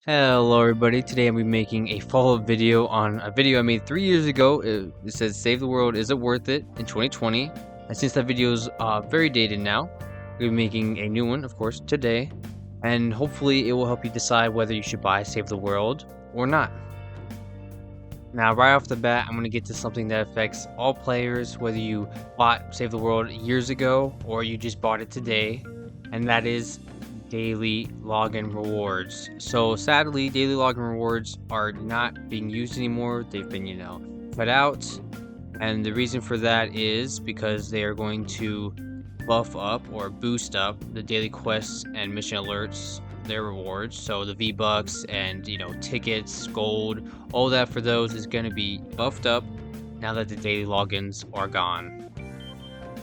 Hello everybody, today I'll be making a follow-up video on a video I made 3 years ago. It says Save the World, is it worth it in 2020? And since that video is very dated now, we'll be making a new one, of course, today. And hopefully it will help you decide whether you should buy Save the World or not. Now right off the bat, I'm going to get to something that affects all players, whether you bought Save the World years ago or you just bought it today, and that is daily login rewards. So sadly, daily login rewards are not being used anymore. They've been, cut out. And the reason for that is because they are going to buff up or boost up the daily quests and mission alerts, their rewards. So the V-Bucks and, tickets, gold, all that for those is going to be buffed up now that the daily logins are gone.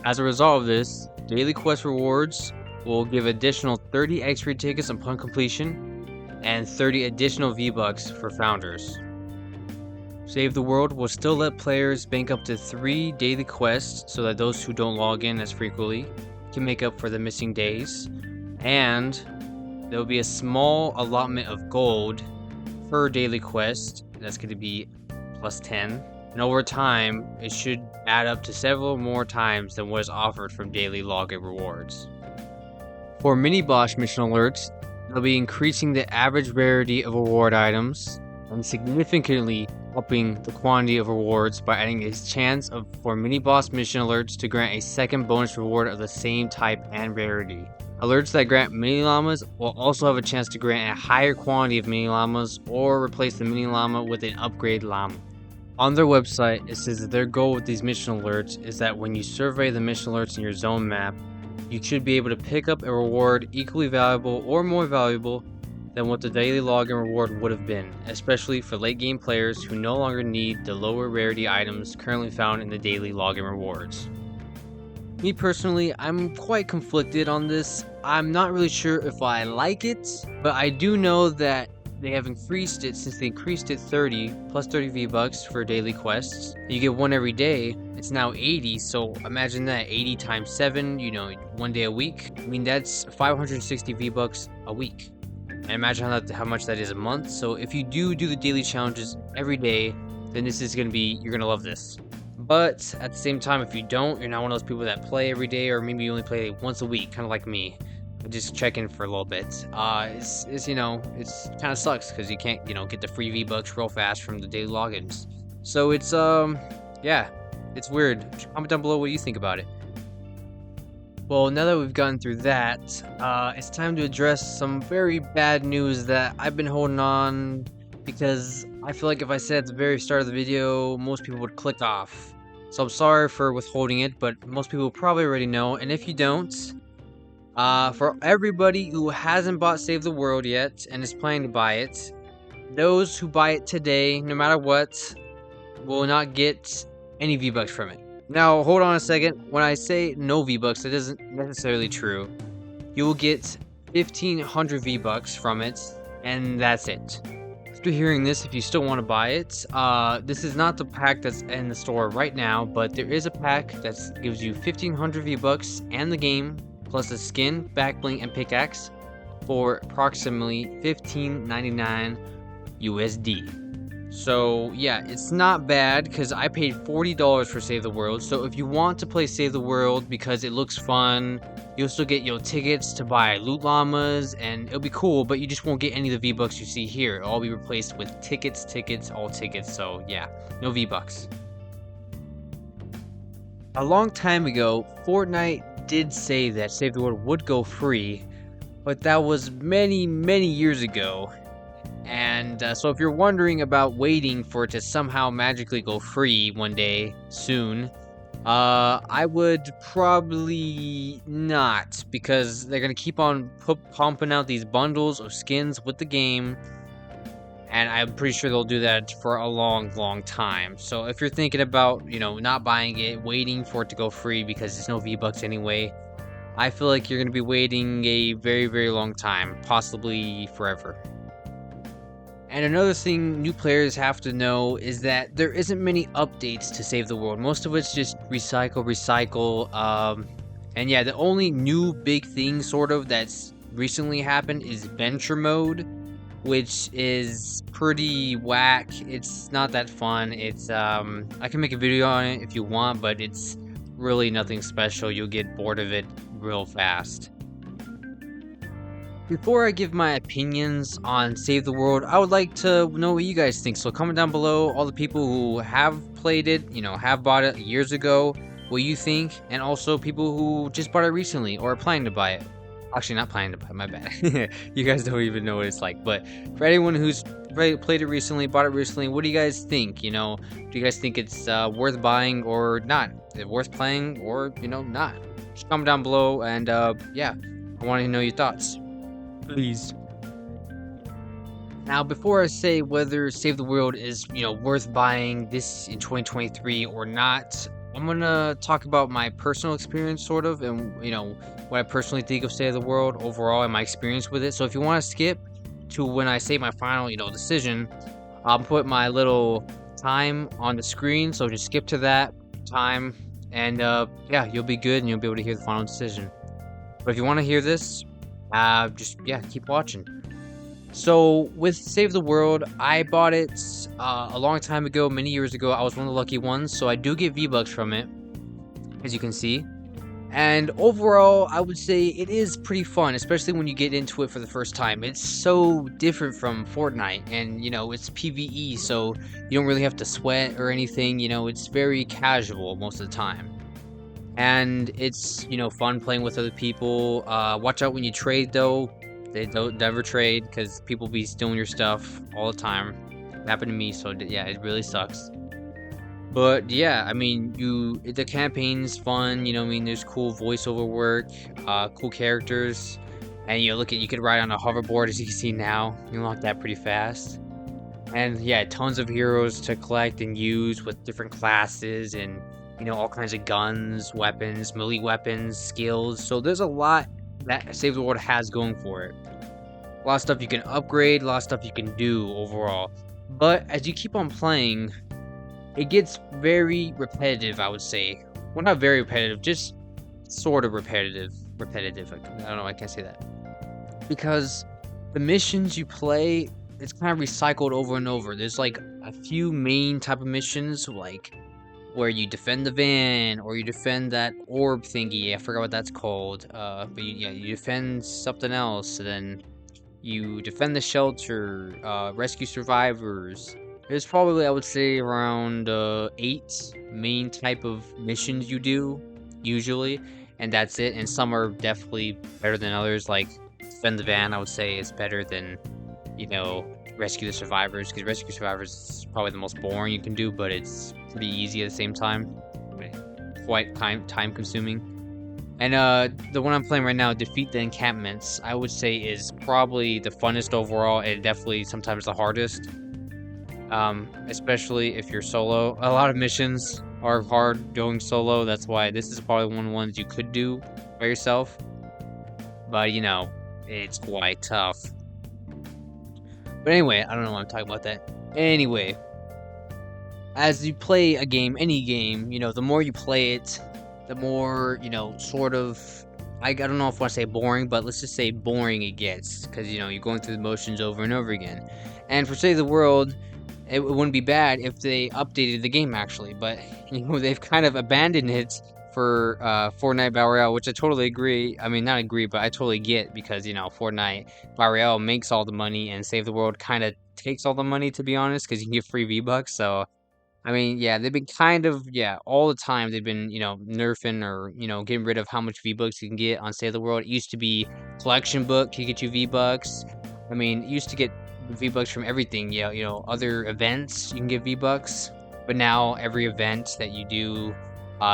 As a result of this, daily quest rewards will give additional 30 X-ray tickets upon completion and 30 additional V-Bucks for founders. Save the World will still let players bank up to 3 daily quests so that those who don't log in as frequently can make up for the missing days, and there will be a small allotment of gold per daily quest that's going to be plus 10, and over time it should add up to several more times than what is offered from daily login rewards. For mini-boss mission alerts, they'll be increasing the average rarity of reward items and significantly upping the quantity of rewards by adding a chance for mini-boss mission alerts to grant a second bonus reward of the same type and rarity. Alerts that grant mini llamas will also have a chance to grant a higher quantity of mini llamas or replace the mini llama with an upgrade llama. On their website, it says that their goal with these mission alerts is that when you survey the mission alerts in your zone map, you should be able to pick up a reward equally valuable or more valuable than what the daily login reward would have been, especially for late game players who no longer need the lower rarity items currently found in the daily login rewards. Me personally, I'm quite conflicted on this. I'm not really sure if I like it, but I do know that they have increased it. Since they increased it 30 plus 30 V-Bucks for daily quests. You get one every day. It's now 80, so imagine that, 80 times 7, one day a week. I mean, that's 560 V-Bucks a week. And imagine how much that is a month. So if you do the daily challenges every day, then you're gonna love this. But at the same time, if you don't, you're not one of those people that play every day, or maybe you only play once a week, kind of like me. Just check in for a little bit. It's kind of sucks because you can't, get the free V-Bucks real fast from the daily logins. So it's, it's weird. Comment down below what you think about it. Well, now that we've gotten through that, it's time to address some very bad news that I've been holding on because I feel like if I said at the very start of the video, most people would click off. So I'm sorry for withholding it, but most people probably already know. And if you don't, for everybody who hasn't bought Save the World yet and is planning to buy it, those who buy it today, no matter what, will not get any V-Bucks from it. Now, hold on a second. When I say no V-Bucks, that isn't necessarily true. You will get 1,500 V-Bucks from it, and that's it. After hearing this, if you still want to buy it, this is not the pack that's in the store right now, but there is a pack that gives you 1,500 V-Bucks and the game, plus a skin, backbling, and pickaxe for approximately $15.99 USD. So yeah, it's not bad because I paid $40 for Save the World. So if you want to play Save the World because it looks fun, you'll still get tickets to buy loot llamas, and it'll be cool, but you just won't get any of the V-Bucks you see here. It'll all be replaced with tickets, all tickets. So yeah, no V-Bucks. A long time ago, Fortnite did say that Save the World would go free, but that was many years ago. And so if you're wondering about waiting for it to somehow magically go free one day soon, I would probably not, because they're going to keep on pumping out these bundles of skins with the game, and I'm pretty sure they'll do that for a long time. So if you're thinking about, not buying it, waiting for it to go free because there's no V-Bucks anyway, I feel like you're going to be waiting a very long time, possibly forever. And another thing new players have to know is that there isn't many updates to Save the World. Most of it's just recycle. And yeah, the only new big thing sort of that's recently happened is Venture Mode. which is pretty whack. It's not that fun. It's I can make a video on it if you want, but it's really nothing special. You'll get bored of it real fast. Before I give my opinions on Save the World, I would like to know what you guys think. So comment down below, all the people who have played it, have bought it years ago, what you think, and also people who just bought it recently or are planning to buy it. Actually, not planning to buy it, my bad. You guys don't even know what it's like. But for anyone who's played it recently, bought it recently, what do you guys think? Do you guys think it's worth buying or not? Is it worth playing or, not? Just comment down below and, yeah, I want to know your thoughts. Please. Now, before I say whether Save the World is, worth buying this in 2023 or not, I'm gonna talk about my personal experience, sort of, and, what I personally think of Save the World overall and my experience with it. So if you want to skip to when I say my final, decision, I'll put my little time on the screen, so just skip to that time, and, yeah, you'll be good, and you'll be able to hear the final decision. But if you want to hear this, keep watching. So with Save the World, I bought it a long time ago, many years ago. I was one of the lucky ones, so I do get V-Bucks from it, as you can see. And overall, I would say it is pretty fun, especially when you get into it for the first time. It's so different from Fortnite, and it's PvE, so you don't really have to sweat or anything. It's very casual most of the time. And it's, fun playing with other people. Watch out when you trade, though. They don't never trade, because people be stealing your stuff all the time. It happened to me, so yeah, it really sucks. But yeah, the campaign's fun, there's cool voiceover work, cool characters. And you could ride on a hoverboard, as you can see now. You unlock that pretty fast. And yeah, tons of heroes to collect and use with different classes and all kinds of guns, weapons, melee weapons, skills. So there's a lot that Save the World has going for it. A lot of stuff you can upgrade, a lot of stuff you can do overall. But as you keep on playing, it gets very repetitive, I would say. Well, not very repetitive, just sort of repetitive. I don't know, I can't say that. Because the missions you play, it's kind of recycled over and over. There's like a few main type of missions, like where you defend the van, or you defend that orb thingy. I forgot what that's called. But you defend something else. And then you defend the shelter, rescue survivors. There's probably, I would say, around 8 main type of missions you do, usually. And that's it. And some are definitely better than others. Like, defend the van, I would say, is better than, rescue the survivors, because rescue survivors is probably the most boring you can do, but it's pretty easy at the same time. Quite time consuming. And the one I'm playing right now, defeat the encampments, I would say is probably the funnest overall, and definitely sometimes the hardest. Especially if you're solo. A lot of missions are hard going solo. That's why this is probably one of the ones you could do by yourself. But it's quite tough. But anyway, I don't know why I'm talking about that. Anyway, as you play a game, any game, the more you play it, the more, sort of, I don't know if I want to say boring, but let's just say boring it gets. Because, you're going through the motions over and over again. And for Save the World, it wouldn't be bad if they updated the game, actually. But, they've kind of abandoned it for Fortnite Battle Royale, which I totally agree. I mean, not agree, but I totally get, because, Fortnite Battle Royale makes all the money, and Save the World kind of takes all the money, to be honest, because you can get free V-Bucks. So, yeah, they've been kind of, all the time they've been, nerfing or, getting rid of how much V-Bucks you can get on Save the World. It used to be collection book can get you V-Bucks. It used to get V-Bucks from everything. Other events you can get V-Bucks, but now every event that you do,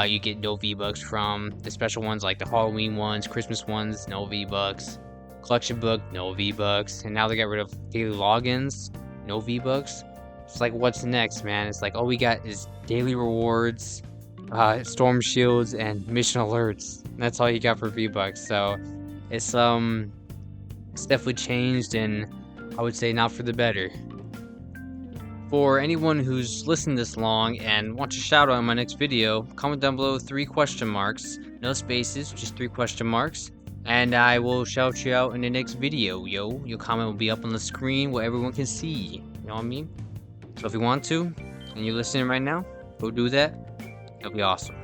you get no V-Bucks from. The special ones, like the Halloween ones, Christmas ones, no V-Bucks. Collection book, no V-Bucks. And now they got rid of daily logins, no V-Bucks. It's like, what's next, man? It's like, all we got is daily rewards, storm shields, and mission alerts. And that's all you got for V-Bucks. So it's definitely changed, and I would say not for the better. For anyone who's listened this long and wants a shout out in my next video, comment down below 3 question marks, no spaces, just 3 question marks. And I will shout you out in the next video, yo. Your comment will be up on the screen where everyone can see. You know what I mean? So if you want to, and you're listening right now, go do that. It'll be awesome.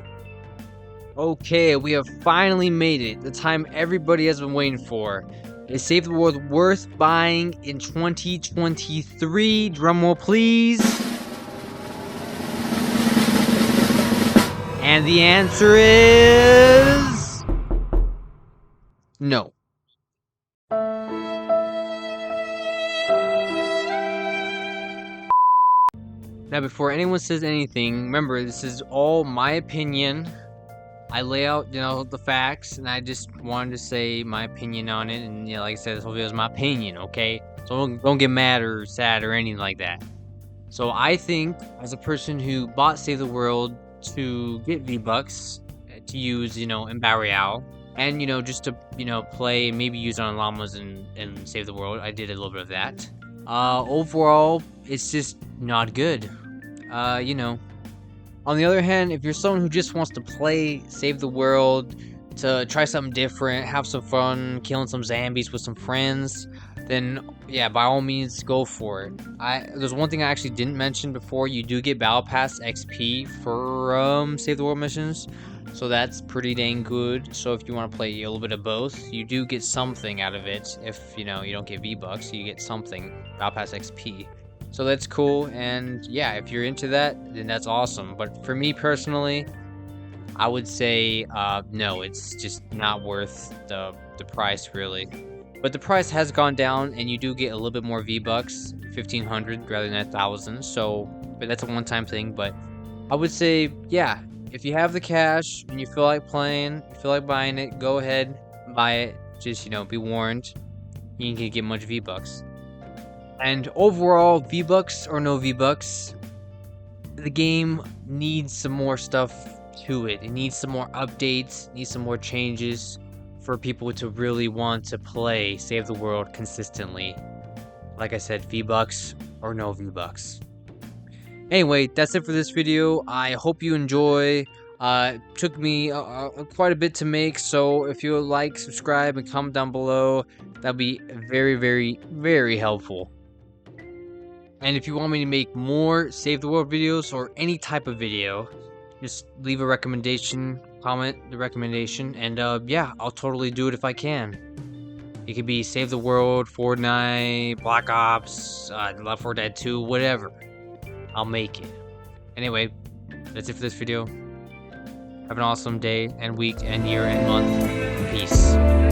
Okay, we have finally made it. The time everybody has been waiting for. Is Save the World worth buying in 2023? Drumroll, please. And the answer is no. Now, before anyone says anything, remember, this is all my opinion. I lay out, the facts, and I just wanted to say my opinion on it. And like I said, this whole video is my opinion, okay? So don't get mad or sad or anything like that. So I think, as a person who bought Save the World to get V-Bucks to use, in Battle Royale, and just to play, maybe use on llamas and Save the World. I did a little bit of that. Overall, it's just not good. On the other hand, if you're someone who just wants to play Save the World, to try something different, have some fun, killing some zombies with some friends, then yeah, by all means, go for it. There's one thing I actually didn't mention before. You do get Battle Pass XP for Save the World missions, so that's pretty dang good. So if you want to play a little bit of both, you do get something out of it. If you don't get V-Bucks, you get something, Battle Pass XP. So that's cool, and yeah, if you're into that, then that's awesome. But for me personally, I would say no, it's just not worth the price, really. But the price has gone down, and you do get a little bit more V-Bucks, 1,500 rather than 1,000. So, but that's a one-time thing. But I would say, yeah, if you have the cash and you feel like playing, you feel like buying it, go ahead, buy it. Just be warned, you can get much V-Bucks. And overall, V-Bucks or no V-Bucks, the game needs some more stuff to it. It needs some more updates, needs some more changes for people to really want to play Save the World consistently. Like I said, V-Bucks or no V-Bucks. Anyway, that's it for this video. I hope you enjoy. It took me quite a bit to make, so if you like, subscribe, and comment down below, that'd be very, very, very helpful. And if you want me to make more Save the World videos or any type of video, just leave a recommendation, comment the recommendation, and yeah, I'll totally do it if I can. It could be Save the World, Fortnite, Black Ops, Left 4 Dead 2, whatever. I'll make it. Anyway, that's it for this video. Have an awesome day and week and year and month. Peace.